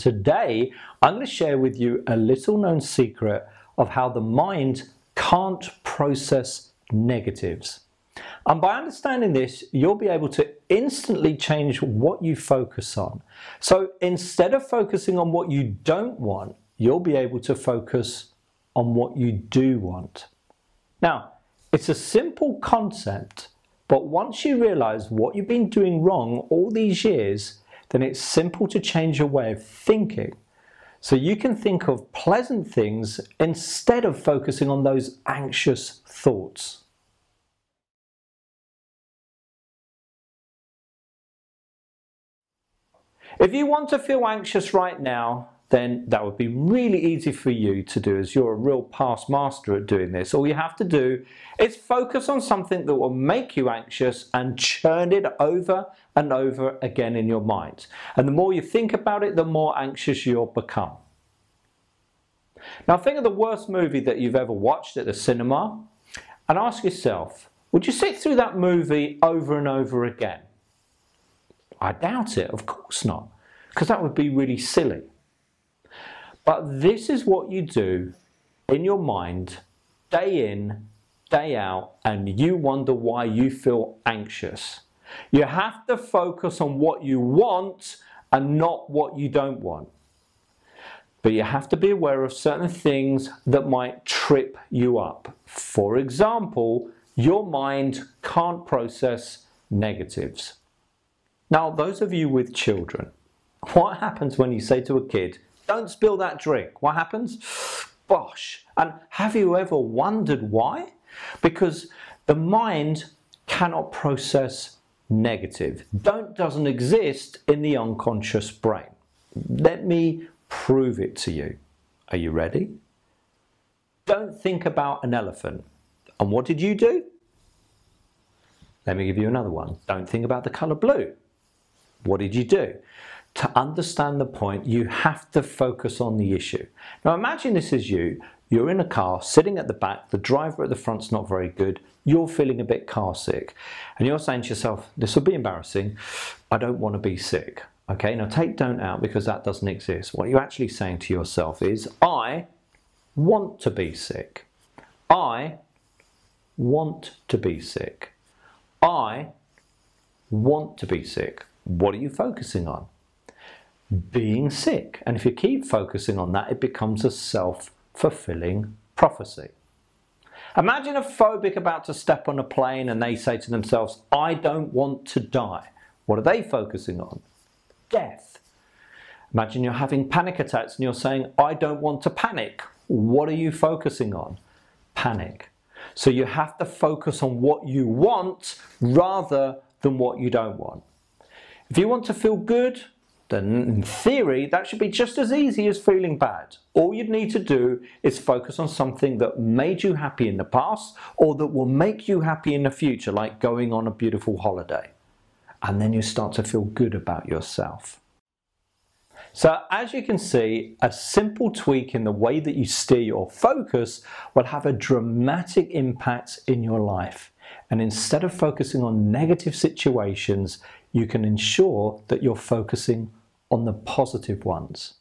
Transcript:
Today, I'm going to share with you a little known secret of how the mind can't process negatives. And by understanding this, you'll be able to instantly change what you focus on. So instead of focusing on what you don't want, you'll be able to focus on what you do want. Now, it's a simple concept, but once you realize what you've been doing wrong all these years, then it's simple to change your way of thinking. So you can think of pleasant things instead of focusing on those anxious thoughts. If you want to feel anxious right now, then that would be really easy for you to do, as you're a real past master at doing this. All you have to do is focus on something that will make you anxious and churn it over and over again in your mind. And the more you think about it, the more anxious you'll become. Now think of the worst movie that you've ever watched at the cinema and ask yourself, would you sit through that movie over and over again? I doubt it, of course not, because that would be really silly. But this is what you do in your mind, day in, day out, and you wonder why you feel anxious. You have to focus on what you want and not what you don't want. But you have to be aware of certain things that might trip you up. For example, your mind can't process negatives. Now, those of you with children, what happens when you say to a kid, "Don't spill that drink"? What happens? Bosh. And have you ever wondered why? Because the mind cannot process negative. Don't doesn't exist in the unconscious brain. Let me prove it to you. Are you ready? Don't think about an elephant. And what did you do? Let me give you another one. Don't think about the color blue. What did you do? To understand the point, you have to focus on the issue. Now imagine this is you. You're in a car, sitting at the back, the driver at the front's not very good, you're feeling a bit car sick, and you're saying to yourself, this will be embarrassing, I don't want to be sick. Okay, now take don't out because that doesn't exist. What you're actually saying to yourself is, I want to be sick. I want to be sick. I want to be sick. What are you focusing on? Being sick. And if you keep focusing on that, it becomes a self-fulfilling prophecy. Imagine a phobic about to step on a plane and they say to themselves, I don't want to die. What are they focusing on? Death. Imagine you're having panic attacks and you're saying, I don't want to panic. What are you focusing on? Panic. So you have to focus on what you want rather than what you don't want. If you want to feel good, then in theory, that should be just as easy as feeling bad. All you'd need to do is focus on something that made you happy in the past or that will make you happy in the future, like going on a beautiful holiday. And then you start to feel good about yourself. So as you can see, a simple tweak in the way that you steer your focus will have a dramatic impact in your life. And instead of focusing on negative situations, you can ensure that you're focusing on the positive ones.